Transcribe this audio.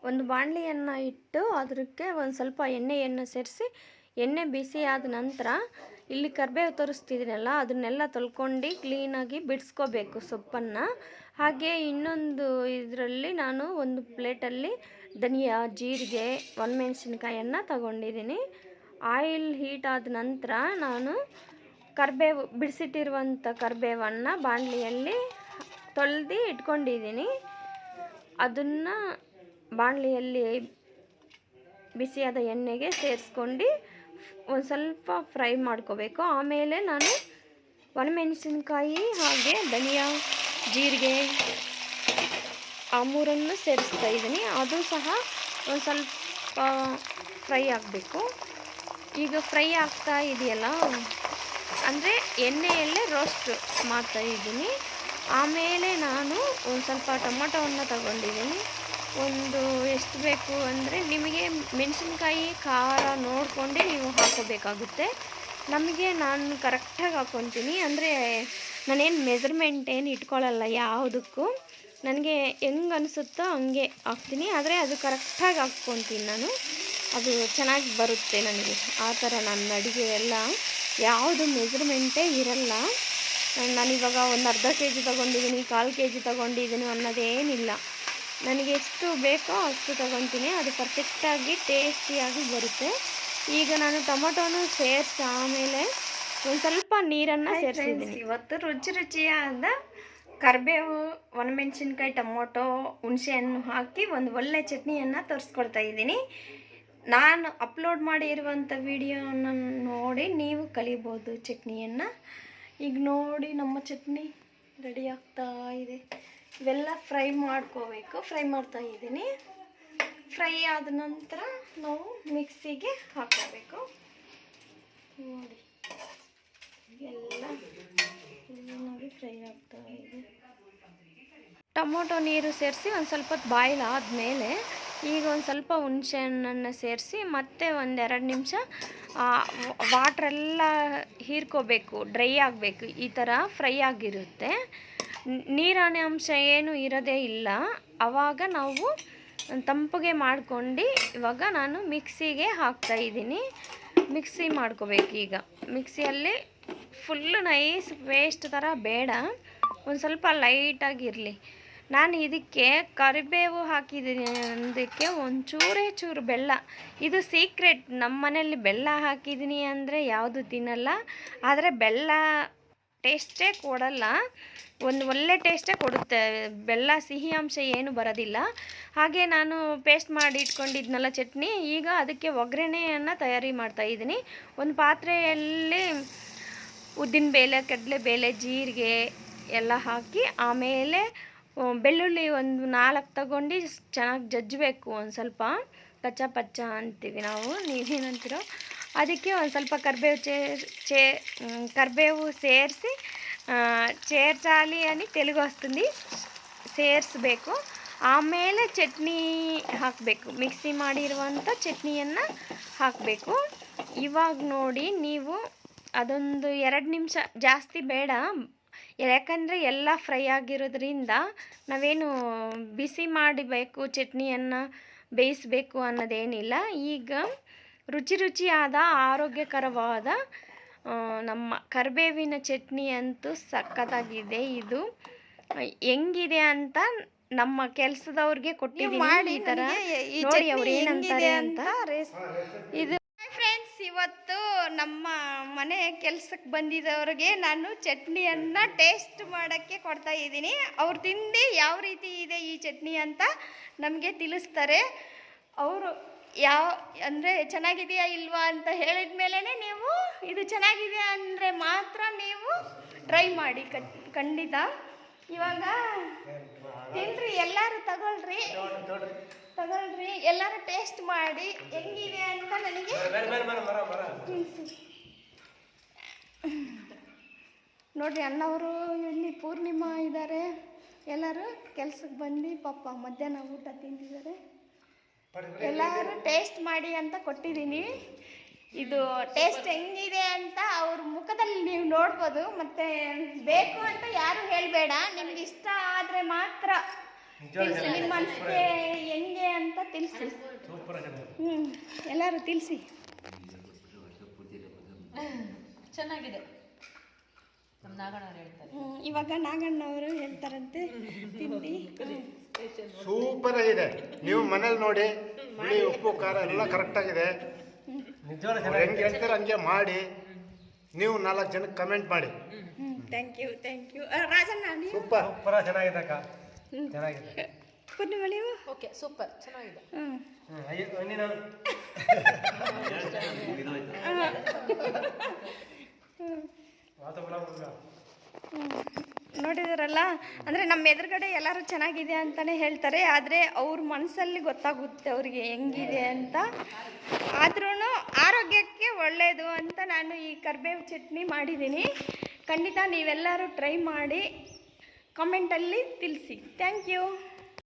ಒಂದು ಬಾಣಲಿಯನ್ನು ಇಟ್ಟು ಅದಕ್ಕೆ ಒಂದು ಸ್ವಲ್ಪ ಎಣ್ಣೆಯನ್ನು ಸೇರಿಸಿ ಎಣ್ಣೆ ಬಿಸಿ ಆದ ನಂತರ ಇಲ್ಲಿ ಕರಿಬೇವು ತೋರಿಸ್ತಿದ್ದೀನಲ್ಲ ಅದನ್ನೆಲ್ಲ ತೊಳ್ಕೊಂಡು ಕ್ಲೀನಾಗಿ ಬಿಡಿಸ್ಕೋಬೇಕು ಸೊಪ್ಪನ್ನು. ಹಾಗೆ ಇನ್ನೊಂದು ಇದರಲ್ಲಿ ನಾನು ಒಂದು ಪ್ಲೇಟಲ್ಲಿ ಧನಿಯಾ, ಜೀರಿಗೆ, ಒಣಮೆಣಸಿನ್ಕಾಯನ್ನು ತಗೊಂಡಿದ್ದೀನಿ. ಆಯಿಲ್ ಹೀಟ್ ಆದ ನಂತರ ನಾನು ಕರಿಬೇವು ಬಿಡಿಸಿಟ್ಟಿರುವಂಥ ಕರಿಬೇವನ್ನು ಬಾಣಲಿಯಲ್ಲಿ ತೊಳೆದು ಇಟ್ಕೊಂಡಿದ್ದೀನಿ. ಅದನ್ನು ಬಾಣಲಿಯಲ್ಲಿ ಬಿಸಿಯಾದ ಎಣ್ಣೆಗೆ ಸೇರಿಸ್ಕೊಂಡು ಒಂದು ಸ್ವಲ್ಪ ಫ್ರೈ ಮಾಡ್ಕೋಬೇಕು. ಆಮೇಲೆ ನಾನು ಒಣಮೆಣಸಿನ್ಕಾಯಿ ಹಾಗೆ ಧನಿಯಾ, ಜೀರಿಗೆ ಆ ಮೂರನ್ನು ಸೇರಿಸ್ತಾ ಇದ್ದೀನಿ. ಅದು ಸಹ ಒಂದು ಸ್ವಲ್ಪ ಫ್ರೈ ಆಗಬೇಕು. ಈಗ ಫ್ರೈ ಆಗ್ತಾ ಇದೆಯಲ್ಲ, ಅಂದರೆ ಎಣ್ಣೆಯಲ್ಲೇ ರೋಸ್ಟ್ ಮಾಡ್ತಾ ಇದ್ದೀನಿ. ಆಮೇಲೆ ನಾನು ಒಂದು ಸ್ವಲ್ಪ ಟೊಮೊಟೊವನ್ನು ತಗೊಂಡಿದ್ದೀನಿ. ಒಂದು ಎಷ್ಟು ಬೇಕು ಅಂದರೆ ನಿಮಗೆ ಮೆಣಸಿನ್ಕಾಯಿ ಖಾರ ನೋಡಿಕೊಂಡೆ ನೀವು ಹಾಕೋಬೇಕಾಗುತ್ತೆ. ನಾನು ಕರೆಕ್ಟಾಗಿ ಹಾಕ್ಕೊತೀನಿ. ಅಂದರೆ ನಾನೇನು ಮೆಜರ್ಮೆಂಟ್ ಏನು ಇಟ್ಕೊಳ್ಳಲ್ಲ ಯಾವುದಕ್ಕೂ. ನನಗೆ ಹೆಂಗೆ ಅನಿಸುತ್ತೋ ಹಂಗೆ ಹಾಕ್ತೀನಿ. ಆದರೆ ಅದು ಕರೆಕ್ಟಾಗಿ ಹಾಕ್ಕೊತೀನಿ ನಾನು. ಅದು ಚೆನ್ನಾಗಿ ಬರುತ್ತೆ ನನಗೆ. ಆ ಥರ ನನ್ನ ಅಡುಗೆ ಎಲ್ಲ ಯಾವುದು ಮೆಜರ್ಮೆಂಟೇ ಇರಲ್ಲ. ನಾನಿವಾಗ ಒಂದು ಅರ್ಧ ಕೆಜಿ ತೊಗೊಂಡಿದ್ದೀನಿ, 1/4 ಕೆಜಿ ತೊಗೊಂಡಿದ್ದೀನಿ ಅನ್ನೋದೇನಿಲ್ಲ. ನನಗೆ ಎಷ್ಟು ಬೇಕೋ ಅಷ್ಟು ತೊಗೊತೀನಿ. ಅದು ಪರ್ಫೆಕ್ಟಾಗಿ ಟೇಸ್ಟಿಯಾಗಿ ಬರುತ್ತೆ. ಈಗ ನಾನು ಟೊಮೊಟೊನೂ ಸೇರಿಸಿ ಆಮೇಲೆ ಒಂದು ಸ್ವಲ್ಪ ನೀರನ್ನು ಸೇರಿಸಿದ್ದೀನಿ. ಇವತ್ತು ರುಚಿಯಾದ ಕರಿಬೇವು, ಒಣಮೆಣಸಿನ್ಕಾಯಿ, ಟೊಮೊಟೊ, ಹುಣಸೆಹಣ್ಣು ಹಾಕಿ ಒಂದು ಒಳ್ಳೆ ಚಟ್ನಿಯನ್ನು ತೋರಿಸ್ಕೊಡ್ತಾ ಇದ್ದೀನಿ. ನಾನು ಅಪ್ಲೋಡ್ ಮಾಡಿರುವಂಥ ವಿಡಿಯೋನ ನೋಡಿ ನೀವು ಕಲಿಬೋದು ಚಟ್ನಿಯನ್ನು. ಈಗ ನೋಡಿ ನಮ್ಮ ಚಟ್ನಿ ರೆಡಿ ಆಗ್ತಾ ಇದೆ. ಇವೆಲ್ಲ ಫ್ರೈ ಮಾಡ್ಕೋಬೇಕು. ಫ್ರೈ ಮಾಡ್ತಾ ಇದ್ದೀನಿ. ಫ್ರೈ ಆದ ನಂತರ ನಾವು ಮಿಕ್ಸಿಗೆ ಹಾಕೋಬೇಕು. ನೋಡಿ ಎಲ್ಲ ಚೆನ್ನಾಗಿ ಫ್ರೈ ಆಗ್ತಾ ಇದೆ. ಟೊಮೊಟೊ ನೀರು ಸೇರಿಸಿ ಒಂದು ಸ್ವಲ್ಪ ಹೊತ್ತು ಬಾಯ್ಲ್ ಆದಮೇಲೆ ಈಗ ಒಂದು ಸ್ವಲ್ಪ ಹುಣಸೆ ಹಣ್ಣನ್ನು ಸೇರಿಸಿ ಮತ್ತೆ ಒಂದು 2 ನಿಮಿಷ ವಾಟ್ರೆಲ್ಲ ಹೀರ್ಕೋಬೇಕು, ಡ್ರೈ ಆಗಬೇಕು. ಈ ಥರ ಫ್ರೈ ಆಗಿರುತ್ತೆ. ನೀರಿನ ಅಂಶ ಏನು ಇರೋದೇ ಇಲ್ಲ. ಆವಾಗ ನಾವು ತಂಪಗೆ ಮಾಡ್ಕೊಂಡು ಇವಾಗ ನಾನು ಮಿಕ್ಸಿಗೆ ಹಾಕ್ತಾಯಿದ್ದೀನಿ. ಮಿಕ್ಸಿ ಮಾಡ್ಕೋಬೇಕು. ಈಗ ಮಿಕ್ಸಿಯಲ್ಲಿ ಫುಲ್ಲು ನೈಸ್ ಪೇಸ್ಟ್ ಥರ ಬೇಡ, ಒಂದು ಸ್ವಲ್ಪ ಲೈಟಾಗಿರಲಿ. ನಾನು ಇದಕ್ಕೆ ಕರಿಬೇವು ಹಾಕಿದ್ದೀನಿ. ಅದಕ್ಕೆ ಚೂರು ಬೆಲ್ಲ. ಇದು ಸೀಕ್ರೆಟ್. ನಮ್ಮ ಮನೆಯಲ್ಲಿ ಬೆಲ್ಲ ಹಾಕಿದ್ದೀನಿ ಅಂದರೆ ಯಾವುದು ತಿನ್ನಲ್ಲ. ಆದರೆ ಬೆಲ್ಲ ಟೇಸ್ಟೇ ಕೊಡಲ್ಲ, ಒಂದು ಒಳ್ಳೆ ಟೇಸ್ಟೇ ಕೊಡುತ್ತೆ. ಬೆಲ್ಲ ಸಿಹಿ ಅಂಶ ಏನು ಬರೋದಿಲ್ಲ. ಹಾಗೆ ನಾನು ಪೇಸ್ಟ್ ಮಾಡಿ ಇಟ್ಕೊಂಡಿದ್ನಲ್ಲ ಚಟ್ನಿ, ಈಗ ಅದಕ್ಕೆ ಒಗ್ಗರಣೆಯನ್ನು ತಯಾರಿ ಮಾಡ್ತಾಯಿದ್ದೀನಿ. ಒಂದು ಪಾತ್ರೆಯಲ್ಲಿ ಉದ್ದಿನಬೇಳೆ, ಕಡಲೆಬೇಳೆ, ಜೀರಿಗೆ ಎಲ್ಲ ಹಾಕಿ ಆಮೇಲೆ ಬೆಳ್ಳುಳ್ಳಿ ಒಂದು 4 ತಗೊಂಡು ಚೆನ್ನಾಗಿ ಜಜ್ಜಬೇಕು. ಒಂದು ಸ್ವಲ್ಪ ಕಚ್ಚಾ ಪಚ್ಚ ಅಂತೀವಿ ನಾವು, ನೀವೇನಂತೀರೋ. ಅದಕ್ಕೆ ಒಂದು ಸ್ವಲ್ಪ కరివేవు ಸೇರಿಸಿ చేర్చాలి అని తెలుగు వస్తుంది, ಸೇರಿಸಬೇಕು. ಆಮೇಲೆ ಚಟ್ನಿ ಹಾಕಬೇಕು. ಮಿಕ್ಸಿ ಮಾಡಿರುವಂಥ ಚಟ್ನಿಯನ್ನು ಹಾಕಬೇಕು. ಇವಾಗ ನೋಡಿ ನೀವು ಅದೊಂದು 2 ನಿಮಿಷ, ಜಾಸ್ತಿ ಬೇಡ. ಯಾಕಂದರೆ ಎಲ್ಲ ಫ್ರೈ ಆಗಿರೋದ್ರಿಂದ ನಾವೇನು ಬಿಸಿ ಮಾಡಬೇಕು, ಚಟ್ನಿಯನ್ನು ಬೇಯಿಸಬೇಕು ಅನ್ನೋದೇನಿಲ್ಲ. ಈಗ ರುಚಿಯಾದ ಆರೋಗ್ಯಕರವಾದ ನಮ್ಮ ಕರಿಬೇವಿನ ಚಟ್ನಿ ಅಂತೂ ಸಖತ್ತಾಗಿದೆ. ಇದು ಹೆಂಗಿದೆ ಅಂತ ನಮ್ಮ ಕೆಲಸದವ್ರಿಗೆ ಕೊಟ್ಟಿದ್ದೀನಿ. ಈ ಥರ ನೋಡಿ ಅವ್ರು ಏನಂತಾರೆ ಅಂತ. ಇದು ಫ್ರೆಂಡ್ಸ್, ಇವತ್ತು ನಮ್ಮ ಮನೆ ಕೆಲಸಕ್ಕೆ ಬಂದಿದ್ದವ್ರಿಗೆ ನಾನು ಚಟ್ನಿಯನ್ನು ಟೇಸ್ಟ್ ಮಾಡೋಕ್ಕೆ ಕೊಡ್ತಾ ಇದ್ದೀನಿ. ಅವ್ರು ತಿಂದು ಯಾವ ರೀತಿ ಇದೆ ಈ ಚಟ್ನಿ ಅಂತ ನಮಗೆ ತಿಳಿಸ್ತಾರೆ. ಅವರು ಅಂದರೆ ಚೆನ್ನಾಗಿದೆಯಾ ಇಲ್ವಾ ಅಂತ ಹೇಳಿದ ಮೇಲೇ ನೀವು ಇದು ಚೆನ್ನಾಗಿದೆ ಅಂದರೆ ಮಾತ್ರ ನೀವು ಟ್ರೈ ಮಾಡಿ. ಖಂಡಿತ. ಇವಾಗ ತಿನ್ರಿ, ಎಲ್ಲರೂ ತಗೊಳ್ರಿ, ಎಲ್ಲರೂ ಟೇಸ್ಟ್ ಮಾಡಿ ಹೆಂಗಿದೆ ಅಂತ ನನಗೆ ನೋಡ್ರಿ. ಅಣ್ಣವರು ಇಲ್ಲಿ ಪೂರ್ಣಿಮಾ ಇದ್ದಾರೆ. ಎಲ್ಲರೂ ಕೆಲ್ಸಕ್ಕೆ ಬಂದು ಪಾಪ ಮಧ್ಯಾಹ್ನ ಊಟ ತಿಂದಿದ್ದಾರೆ. ಎಲ್ಲರೂ ಟೇಸ್ಟ್ ಮಾಡಿ ಅಂತ ಕೊಟ್ಟಿದ್ದೀನಿ. ಇದು ಟೇಸ್ಟ್ ಹೆಂಗಿದೆ ಅಂತ ಅವ್ರ ಮುಖದಲ್ಲಿ ನೀವು ನೋಡ್ಬೋದು. ಮತ್ತು ಬೇಕು ಅಂತ ಯಾರು ಹೇಳಬೇಡ, ನಿಮ್ಗೆ ಇಷ್ಟ ಆದರೆ ಮಾತ್ರ ತಿಳಿಸಿ. ನಿಮ್ಮ ಮನಸ್ಸಿಗೆ ಹೆಂಗೆ ಅಂತ ತಿಳಿಸಿ. ಎಲ್ಲರೂ ತಿಳಿಸಿ. ಚೆನ್ನಾಗಿದೆ. ನಾಗಣ್ಣವ್ರು ಹೇಳ್ತಾರೆ. ಇವಾಗ ನಾಗಣ್ಣವರು ಹೇಳ್ತಾರಂತೆ ತಿಂಡಿ. ಸೂಪರ್ ಆಗಿದೆ. ನೀವು ಮನೇಲಿ ನೋಡಿ, ಹುಳಿ ಉಪ್ಪು ಖಾರ ಎಲ್ಲ ಕರೆಕ್ಟ್ ಆಗಿದೆ. ಹೆಂಗೆ ಹೇಳ್ತಾರೆ ಹಂಗೆ ಮಾಡಿ. ನೀವು 4 ಜನಕ್ಕೆ ಕಮೆಂಟ್ ಮಾಡಿ. Thank you Rajanna. ಸೂಪರ್ ಚೆನ್ನಾಗಿದೆ ಅಕ್ಕ, ಚೆನ್ನಾಗಿದೆ. ಪೂರ್ಣಿಮಾ ನೀವು? ಓಕೆ, ಸೂಪರ್, ಚೆನ್ನಾಗಿದೆ. ನೋಡಿದಾರಲ್ಲ, ಅಂದರೆ ನಮ್ಮ ಎದುರುಗಡೆ ಎಲ್ಲರೂ ಚೆನ್ನಾಗಿದೆ ಅಂತಲೇ ಹೇಳ್ತಾರೆ, ಆದರೆ ಅವ್ರ ಮನಸ್ಸಲ್ಲಿ ಗೊತ್ತಾಗುತ್ತೆ ಅವ್ರಿಗೆ ಹೆಂಗಿದೆ ಅಂತ. ಆದ್ರೂ ಆರೋಗ್ಯಕ್ಕೆ ಒಳ್ಳೆಯದು ಅಂತ ನಾನು ಈ ಕರಿಬೇವು ಚಟ್ನಿ ಮಾಡಿದ್ದೀನಿ. ಖಂಡಿತ ನೀವೆಲ್ಲರೂ ಟ್ರೈ ಮಾಡಿ ಕಮೆಂಟಲ್ಲಿ ತಿಳಿಸಿ. Thank you.